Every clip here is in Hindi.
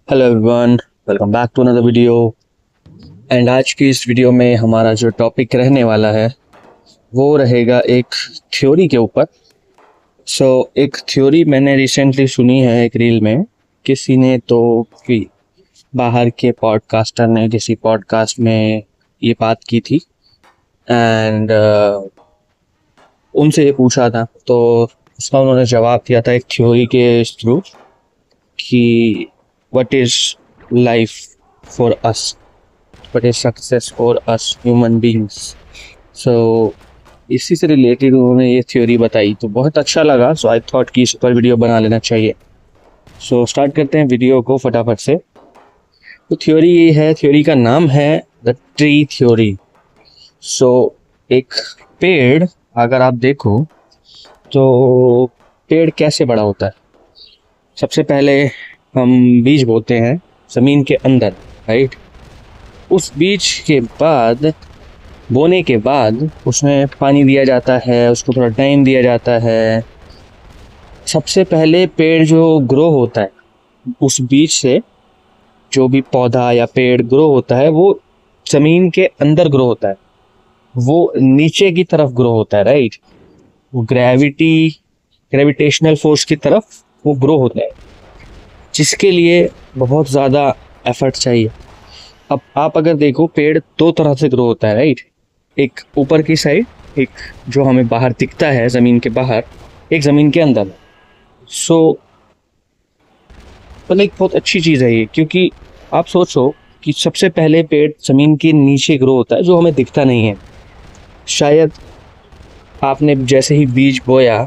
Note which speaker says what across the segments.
Speaker 1: Hello everyone, welcome back to another video. And आज की इस वीडियो में हमारा जो टॉपिक रहने वाला है वो रहेगा एक थ्योरी के ऊपर। एक थ्योरी मैंने रिसेंटली सुनी है एक रील में, किसी ने तो कि बाहर के पॉडकास्टर ने किसी पॉडकास्ट में ये बात की थी। एंड उनसे ये पूछा था तो उसका उन्होंने जवाब दिया था एक थ्योरी के थ्रू कि what is life for us, what is success for us human beings. So इसी से रिलेटेड उन्होंने ये थ्योरी बताई तो बहुत अच्छा लगा। सो आई थॉट कि इस पर वीडियो बना लेना चाहिए। सो स्टार्ट करते हैं वीडियो को फटाफट से। तो थ्योरी ये है, थ्योरी का नाम है द ट्री थ्योरी। सो एक पेड़ अगर आप देखो तो पेड़ कैसे बड़ा होता है। सबसे पहले हम बीज बोते हैं ज़मीन के अंदर, राइट। उस बीज के बाद, बोने के बाद उसमें पानी दिया जाता है, उसको थोड़ा टाइम दिया जाता है। सबसे पहले पेड़ जो ग्रो होता है उस बीज से, जो भी पौधा या पेड़ ग्रो होता है वो ज़मीन के अंदर ग्रो होता है, वो नीचे की तरफ ग्रो होता है, राइट। वो ग्रेविटेशनल फोर्स की तरफ वो ग्रो होता है, जिसके लिए बहुत ज़्यादा एफर्ट चाहिए। अब आप अगर देखो पेड़ दो तरह से ग्रो होता है, राइट। एक ऊपर की साइड, एक जो हमें बाहर दिखता है ज़मीन के बाहर, एक ज़मीन के अंदर। सो मतलब एक बहुत अच्छी चीज़ है ये, क्योंकि आप सोचो कि सबसे पहले पेड़ ज़मीन के नीचे ग्रो होता है जो हमें दिखता नहीं है। शायद आपने जैसे ही बीज बोया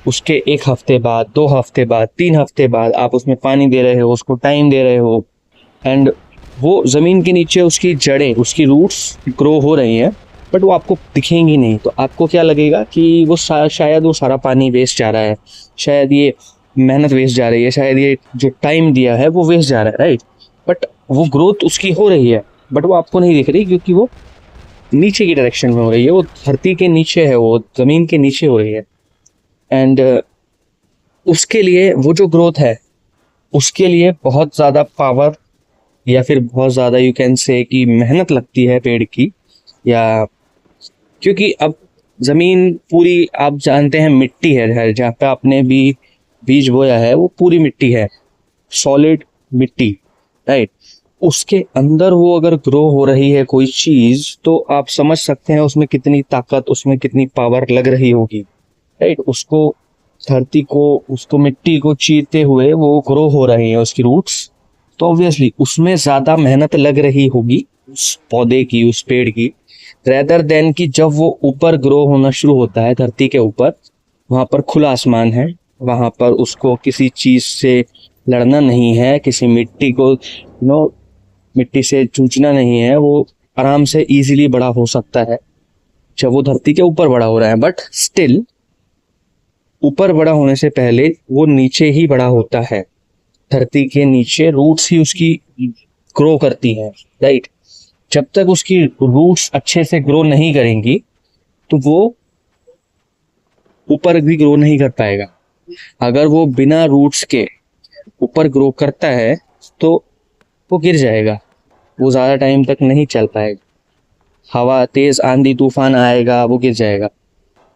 Speaker 1: उसके एक हफ्ते बाद, 2 हफ्ते बाद, 3 हफ्ते बाद आप उसमें पानी दे रहे हो, उसको टाइम दे रहे हो, एंड वो ज़मीन के नीचे उसकी जड़ें, उसकी रूट्स ग्रो हो रही हैं, बट वो आपको दिखेंगी नहीं। तो आपको क्या लगेगा कि वो शायद वो सारा पानी वेस्ट जा रहा है, शायद ये मेहनत वेस्ट जा रही है, शायद ये जो टाइम दिया है वो वेस्ट जा रहा है, राइट। बट वो ग्रोथ उसकी हो रही है, बट वो आपको नहीं दिख रही, क्योंकि वो नीचे की डायरेक्शन में हो रही है, वो धरती के नीचे है, वो ज़मीन के नीचे हो रही है। एंड उसके लिए वो जो ग्रोथ है उसके लिए बहुत ज़्यादा पावर या फिर बहुत ज़्यादा यू कैन से कि मेहनत लगती है पेड़ की। या क्योंकि अब ज़मीन पूरी आप जानते हैं मिट्टी है, जहाँ पे आपने भी बीज बोया है वो पूरी मिट्टी है, सॉलिड मिट्टी, राइट। उसके अंदर वो अगर ग्रो हो रही है कोई चीज़, तो आप समझ सकते हैं उसमें कितनी ताकत, उसमें कितनी पावर लग रही होगी, राइट। उसको धरती को, उसको मिट्टी को चीरते हुए वो ग्रो हो रही है उसकी रूट्स। तो ऑब्वियसली उसमें ज़्यादा मेहनत लग रही होगी उस पौधे की, उस पेड़ की, रेदर देन कि जब वो ऊपर ग्रो होना शुरू होता है धरती के ऊपर, वहाँ पर खुला आसमान है, वहाँ पर उसको किसी चीज़ से लड़ना नहीं है, किसी मिट्टी को मिट्टी से जूझना नहीं है, वो आराम से इजीली बड़ा हो सकता है जब वो धरती के ऊपर बड़ा हो रहा है। बट स्टिल ऊपर बड़ा होने से पहले वो नीचे ही बड़ा होता है, धरती के नीचे रूट्स ही उसकी ग्रो करती हैं, राइट। जब तक उसकी रूट्स अच्छे से ग्रो नहीं करेंगी तो वो ऊपर भी ग्रो नहीं कर पाएगा। अगर वो बिना रूट्स के ऊपर ग्रो करता है तो वो गिर जाएगा, वो ज़्यादा टाइम तक नहीं चल पाएगा, हवा तेज़ आंधी तूफान आएगा, वो गिर जाएगा।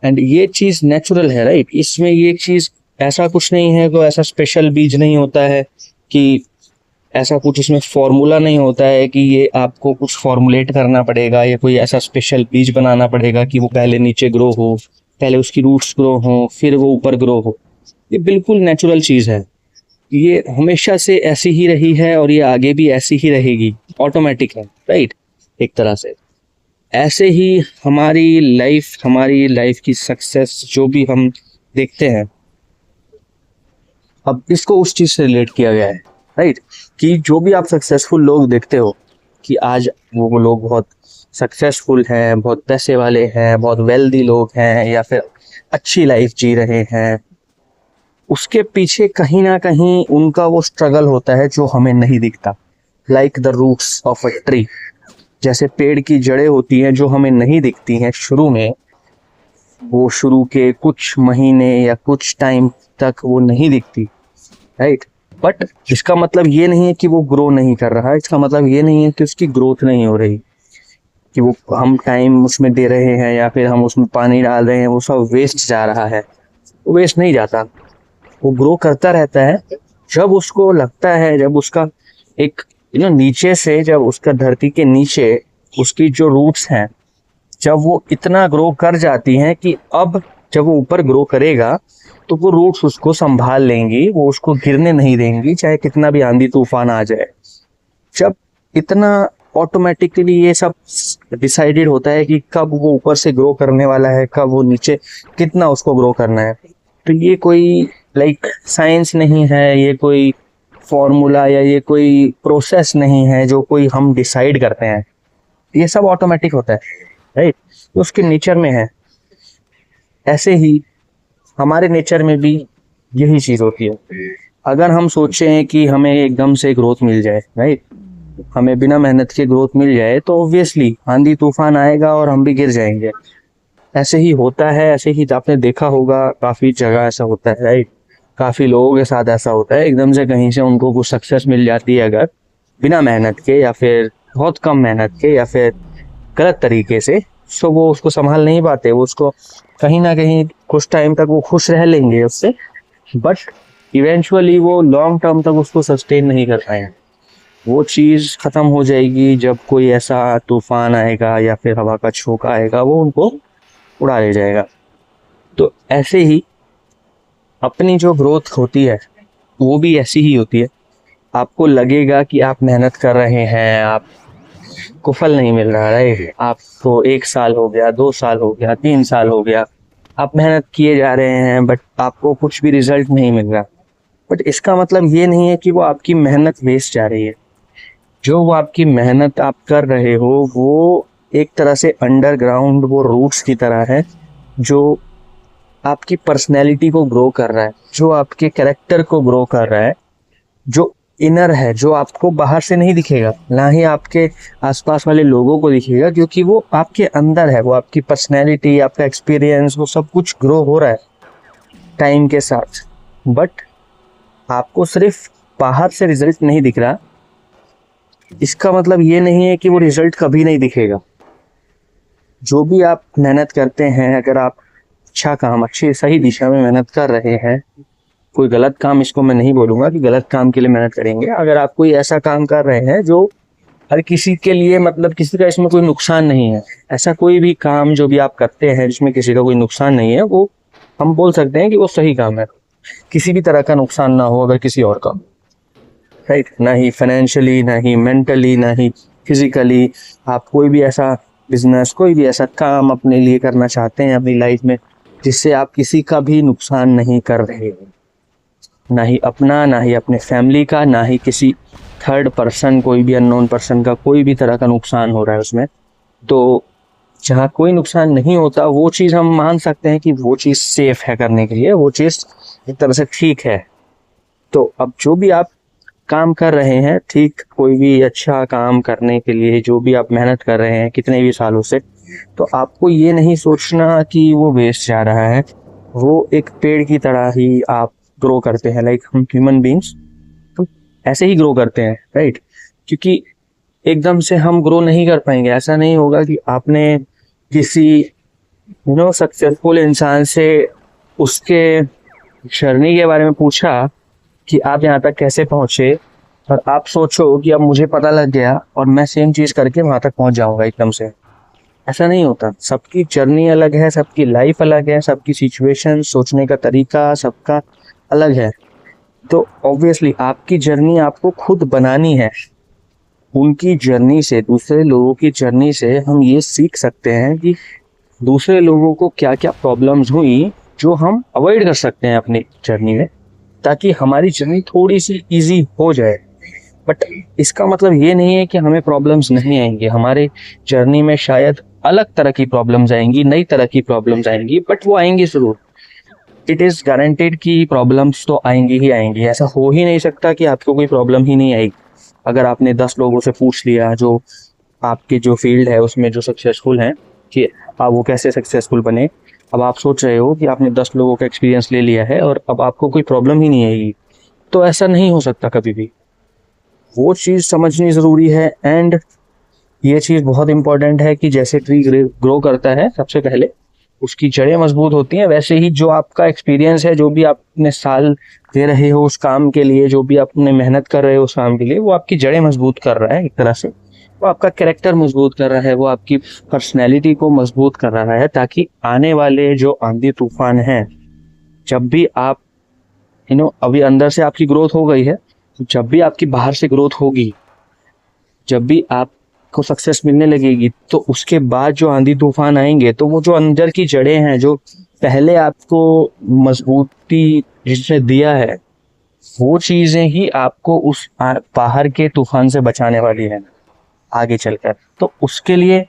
Speaker 1: एंड ये चीज़ नेचुरल है, राइट। इसमें ये चीज़ ऐसा कुछ नहीं है, कोई ऐसा स्पेशल बीज नहीं होता है कि ऐसा कुछ इसमें फॉर्मूला नहीं होता है कि ये आपको कुछ फॉर्मुलेट करना पड़ेगा या कोई ऐसा स्पेशल बीज बनाना पड़ेगा कि वो पहले नीचे ग्रो हो, पहले उसकी रूट्स ग्रो हो, फिर वो ऊपर ग्रो हो। ये बिल्कुल नेचुरल चीज़ है, ये हमेशा से ऐसी ही रही है और ये आगे भी ऐसी ही रहेगी, ऑटोमेटिक है, राइट। एक तरह से ऐसे ही हमारी लाइफ की सक्सेस जो भी हम देखते हैं, अब इसको उस चीज़ से रिलेट किया गया है, राइट। कि जो भी आप सक्सेसफुल लोग देखते हो कि आज वो लोग बहुत सक्सेसफुल हैं, बहुत पैसे वाले हैं, बहुत वेल्दी लोग हैं, या फिर अच्छी लाइफ जी रहे हैं, उसके पीछे कहीं ना कहीं उनका वो स्ट्रगल होता है जो हमें नहीं दिखता। Like the roots of a tree, जैसे पेड़ की जड़ें होती हैं जो हमें नहीं दिखती हैं शुरू में, वो शुरू के कुछ महीने या कुछ टाइम तक वो नहीं दिखती, राइट। बट इसका मतलब ये नहीं है कि वो ग्रो नहीं कर रहा है, इसका मतलब ये नहीं है कि उसकी ग्रोथ नहीं हो रही, कि वो हम टाइम उसमें दे रहे हैं या फिर हम उसमें पानी डाल रहे हैं वो सब वेस्ट जा रहा है। वो वेस्ट नहीं जाता, वो ग्रो करता रहता है। जब उसको लगता है, जब उसका एक नीचे से, जब उसका धरती के नीचे उसकी जो रूट्स हैं, जब वो इतना ग्रो कर जाती हैं कि अब जब वो ऊपर ग्रो करेगा तो वो रूट्स उसको संभाल लेंगी, वो उसको गिरने नहीं देंगी चाहे कितना भी आंधी तूफान आ जाए। जब इतना ऑटोमेटिकली ये सब डिसाइडेड होता है कि कब वो ऊपर से ग्रो करने वाला है, कब वो नीचे कितना उसको ग्रो करना है, तो ये कोई साइंस नहीं है, ये कोई फॉर्मूला या ये कोई प्रोसेस नहीं है जो कोई हम डिसाइड करते हैं। ये सब ऑटोमेटिक होता है, राइट? उसके नेचर में है। ऐसे ही हमारे नेचर में भी यही चीज होती है। अगर हम सोचें कि हमें एकदम से ग्रोथ मिल जाए, राइट, हमें बिना मेहनत के ग्रोथ मिल जाए, तो ऑब्वियसली आंधी तूफान आएगा और हम भी गिर जाएंगे। ऐसे ही होता है, ऐसे ही आपने देखा होगा काफी जगह ऐसा होता है, राइट? काफी लोगों के साथ ऐसा होता है, एकदम से कहीं से उनको कुछ सक्सेस मिल जाती है अगर बिना मेहनत के या फिर बहुत कम मेहनत के या फिर गलत तरीके से, तो वो उसको संभाल नहीं पाते। वो उसको कहीं ना कहीं कुछ टाइम तक वो खुश रह लेंगे उससे, बट इवेंचुअली वो लॉन्ग टर्म तक उसको सस्टेन नहीं कर पाएंगे। वो चीज़ ख़त्म हो जाएगी जब कोई ऐसा तूफान आएगा या फिर हवा का झोंका आएगा, वो उनको उड़ा ले जाएगा। तो ऐसे ही अपनी जो ग्रोथ होती है वो भी ऐसी ही होती है। आपको लगेगा कि आप मेहनत कर रहे हैं, आपको फल नहीं मिल रहा है, आपको 1 साल हो गया, 2 साल हो गया, 3 साल हो गया, आप मेहनत किए जा रहे हैं बट आपको कुछ भी रिजल्ट नहीं मिल रहा। बट इसका मतलब ये नहीं है कि वो आपकी मेहनत वेस्ट जा रही है। जो वो आपकी मेहनत आप कर रहे हो वो एक तरह से अंडरग्राउंड वो रूट्स की तरह है, जो आपकी पर्सनैलिटी को ग्रो कर रहा है, जो आपके कैरेक्टर को ग्रो कर रहा है, जो इनर है, जो आपको बाहर से नहीं दिखेगा, ना ही आपके आसपास वाले लोगों को दिखेगा, क्योंकि वो आपके अंदर है। वो आपकी पर्सनैलिटी, आपका एक्सपीरियंस, वो सब कुछ ग्रो हो रहा है टाइम के साथ। बट आपको सिर्फ बाहर से रिजल्ट नहीं दिख रहा, इसका मतलब ये नहीं है कि वो रिजल्ट कभी नहीं दिखेगा। जो भी आप मेहनत करते हैं, अगर आप अच्छा काम, अच्छी सही दिशा में मेहनत कर रहे हैं, कोई गलत काम, इसको मैं नहीं बोलूँगा कि गलत काम के लिए मेहनत करेंगे, अगर आप कोई ऐसा काम कर रहे हैं जो हर किसी के लिए, मतलब किसी का इसमें कोई नुकसान नहीं है, ऐसा कोई भी काम जो भी आप करते हैं जिसमें किसी का कोई नुकसान नहीं है, वो हम बोल सकते हैं कि वो सही काम है। किसी भी तरह का नुकसान ना हो अगर किसी और का, राइट? ना ही फाइनेंशियली, ना ही मेंटली, ना ही फिजिकली। आप कोई भी ऐसा बिजनेस, कोई भी ऐसा काम अपने लिए करना चाहते हैं अपनी लाइफ में जिससे आप किसी का भी नुकसान नहीं कर रहे हो, ना ही अपना, ना ही अपने फैमिली का, ना ही किसी थर्ड पर्सन, कोई भी अननोन पर्सन का कोई भी तरह का नुकसान हो रहा है उसमें। तो जहाँ कोई नुकसान नहीं होता, वो चीज़ हम मान सकते हैं कि वो चीज़ सेफ है करने के लिए, वो चीज़ एक तरह से ठीक है। तो अब जो भी आप काम कर रहे हैं, ठीक, कोई भी अच्छा काम करने के लिए जो भी आप मेहनत कर रहे हैं कितने भी सालों से, तो आपको ये नहीं सोचना कि वो वेस्ट जा रहा है। वो एक पेड़ की तरह ही आप ग्रो करते हैं, लाइक हम ह्यूमन बींग्स हम ऐसे ही ग्रो करते हैं, राइट? क्योंकि एकदम से हम ग्रो नहीं कर पाएंगे। ऐसा नहीं होगा कि आपने किसी सक्सेसफुल इंसान से उसके जर्नी के बारे में पूछा कि आप यहाँ तक कैसे पहुँचे, और आप सोचो कि अब मुझे पता लग गया और मैं सेम चीज़ करके वहाँ तक पहुँच जाऊँगा एकदम से। ऐसा नहीं होता। सबकी जर्नी अलग है, सबकी लाइफ अलग है, सबकी सिचुएशन, सोचने का तरीका सबका अलग है। तो ऑब्वियसली आपकी जर्नी आपको खुद बनानी है। उनकी जर्नी से, दूसरे लोगों की जर्नी से हम ये सीख सकते हैं कि दूसरे लोगों को क्या क्या प्रॉब्लम्स हुई जो हम अवॉइड कर सकते हैं अपनी जर्नी में, ताकि हमारी जर्नी थोड़ी सी इजी हो जाए। बट इसका मतलब ये नहीं है कि हमें प्रॉब्लम्स नहीं आएंगे। हमारे जर्नी में शायद अलग तरह की प्रॉब्लम्स आएंगी, नई तरह की प्रॉब्लम्स आएंगी, बट वो आएंगी ज़रूर। इट इज़ गारंटेड कि प्रॉब्लम्स तो आएंगी ही आएंगी। ऐसा हो ही नहीं सकता कि आपको कोई प्रॉब्लम ही नहीं आएगी। अगर आपने 10 लोगों से पूछ लिया जो आपके जो फील्ड है उसमें जो सक्सेसफुल हैं कि आप वो कैसे सक्सेसफुल बने, अब आप सोच रहे हो कि आपने 10 लोगों का एक्सपीरियंस ले लिया है और अब आपको कोई प्रॉब्लम ही नहीं आएगी, तो ऐसा नहीं हो सकता कभी भी। वो चीज़ समझनी ज़रूरी है। एंड ये चीज़ बहुत इंपॉर्टेंट है कि जैसे ट्री ग्रो करता है, सबसे पहले उसकी जड़ें मजबूत होती हैं, वैसे ही जो आपका एक्सपीरियंस है, जो भी आपने साल दे रहे हो उस काम के लिए, जो भी आपने मेहनत कर रहे हो उस काम के लिए, वो आपकी जड़ें मजबूत कर रहा है एक तरह से। वो आपका कैरेक्टर मजबूत कर रहा है, वो आपकी पर्सनैलिटी को मजबूत कर रहा है, ताकि आने वाले जो आंधी तूफान हैं, जब भी आप अभी अंदर से आपकी ग्रोथ हो गई है, तो जब भी आपकी बाहर से ग्रोथ होगी, जब भी आपको सक्सेस मिलने लगेगी, तो उसके बाद जो आंधी तूफान आएंगे, तो वो जो अंदर की जड़ें हैं, जो पहले आपको मजबूती जिसने दिया है, वो चीजें ही आपको उस बाहर के तूफान से बचाने वाली है आगे चलकर। तो उसके लिए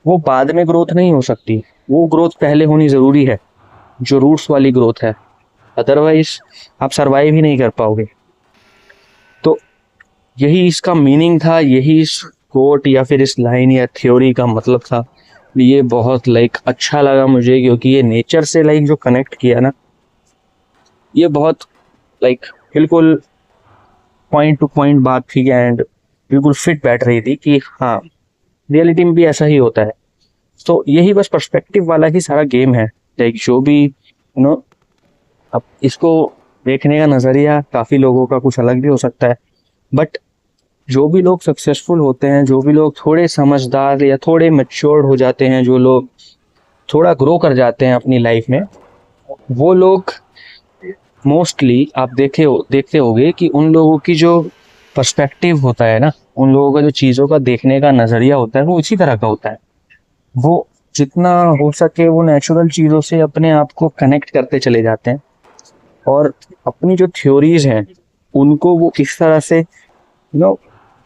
Speaker 1: वो बाद में ग्रोथ नहीं हो सकती, वो ग्रोथ पहले होनी जरूरी है, जो रूट्स वाली ग्रोथ है। अदरवाइज आप सरवाइव ही नहीं कर पाओगे। तो यही इसका मीनिंग था, यही इस कोट या फिर इस लाइन या थ्योरी का मतलब था। ये बहुत अच्छा लगा मुझे, क्योंकि ये नेचर से जो कनेक्ट किया ना, ये बहुत बिल्कुल पॉइंट टू पॉइंट बात थी, एंड बिल्कुल फिट बैठ रही थी कि हाँ, रियलिटी में भी ऐसा ही होता है। तो यही बस पर्सपेक्टिव वाला ही सारा गेम है। जो भी अब इसको देखने का नज़रिया काफ़ी लोगों का कुछ अलग भी हो सकता है, बट जो भी लोग सक्सेसफुल होते हैं, जो भी लोग थोड़े समझदार या थोड़े मैच्योर्ड हो जाते हैं, जो लोग थोड़ा ग्रो कर जाते हैं अपनी लाइफ में, वो लोग मोस्टली आप देखते होगे कि उन लोगों की जो पर्सपेक्टिव होता है ना, उन लोगों का जो चीज़ों का देखने का नज़रिया होता है, वो इसी तरह का होता है। वो जितना हो सके वो नेचुरल चीज़ों से अपने आप को कनेक्ट करते चले जाते हैं, और अपनी जो थ्योरीज हैं उनको वो इस तरह से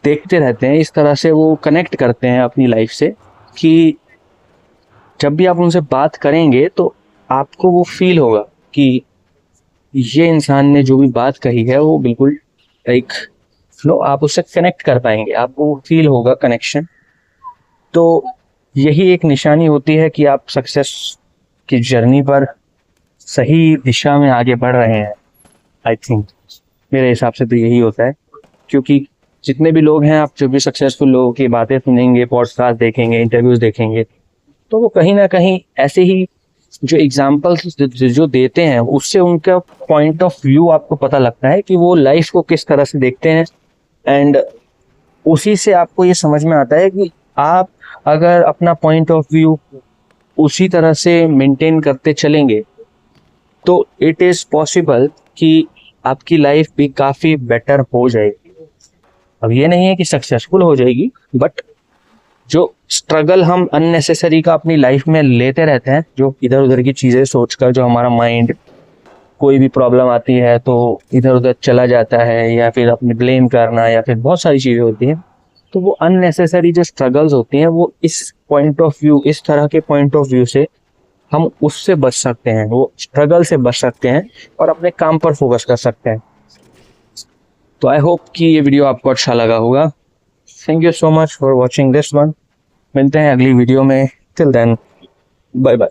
Speaker 1: देखते रहते हैं, इस तरह से वो कनेक्ट करते हैं अपनी लाइफ से, कि जब भी आप उनसे बात करेंगे तो आपको वो फील होगा कि ये इंसान ने जो भी बात कही है वो बिल्कुल आप उससे कनेक्ट कर पाएंगे, आपको फील होगा कनेक्शन। तो यही एक निशानी होती है कि आप सक्सेस की जर्नी पर सही दिशा में आगे बढ़ रहे हैं। आई थिंक मेरे हिसाब से तो यही होता है, क्योंकि जितने भी लोग हैं, आप जो भी सक्सेसफुल लोगों की बातें सुनेंगे, पॉडकास्ट देखेंगे, इंटरव्यूज देखेंगे, तो वो कहीं ना कहीं ऐसे ही जो एग्जाम्पल्स जो देते हैं, उससे उनका पॉइंट ऑफ व्यू आपको पता लगता है कि वो लाइफ को किस तरह से देखते हैं। एंड उसी से आपको ये समझ में आता है कि आप अगर अपना पॉइंट ऑफ व्यू उसी तरह से मेंटेन करते चलेंगे, तो इट इज़ पॉसिबल कि आपकी लाइफ भी काफ़ी बेटर हो जाएगी। अब ये नहीं है कि सक्सेसफुल हो जाएगी, बट जो स्ट्रगल हम अननेसेसरी का अपनी लाइफ में लेते रहते हैं, जो इधर उधर की चीज़ें सोचकर, जो हमारा माइंड कोई भी प्रॉब्लम आती है तो इधर उधर चला जाता है, या फिर अपने ब्लेम करना, या फिर बहुत सारी चीज़ें होती हैं, तो वो अननेसेसरी जो स्ट्रगल्स होती हैं, वो इस पॉइंट ऑफ व्यू, इस तरह के पॉइंट ऑफ व्यू से हम उससे बच सकते हैं, वो स्ट्रगल से बच सकते हैं और अपने काम पर फोकस कर सकते हैं। तो आई होप कि ये वीडियो आपको अच्छा लगा होगा। Thank you so much for watching this one. मिलते हैं अगली वीडियो में। Till then, bye bye.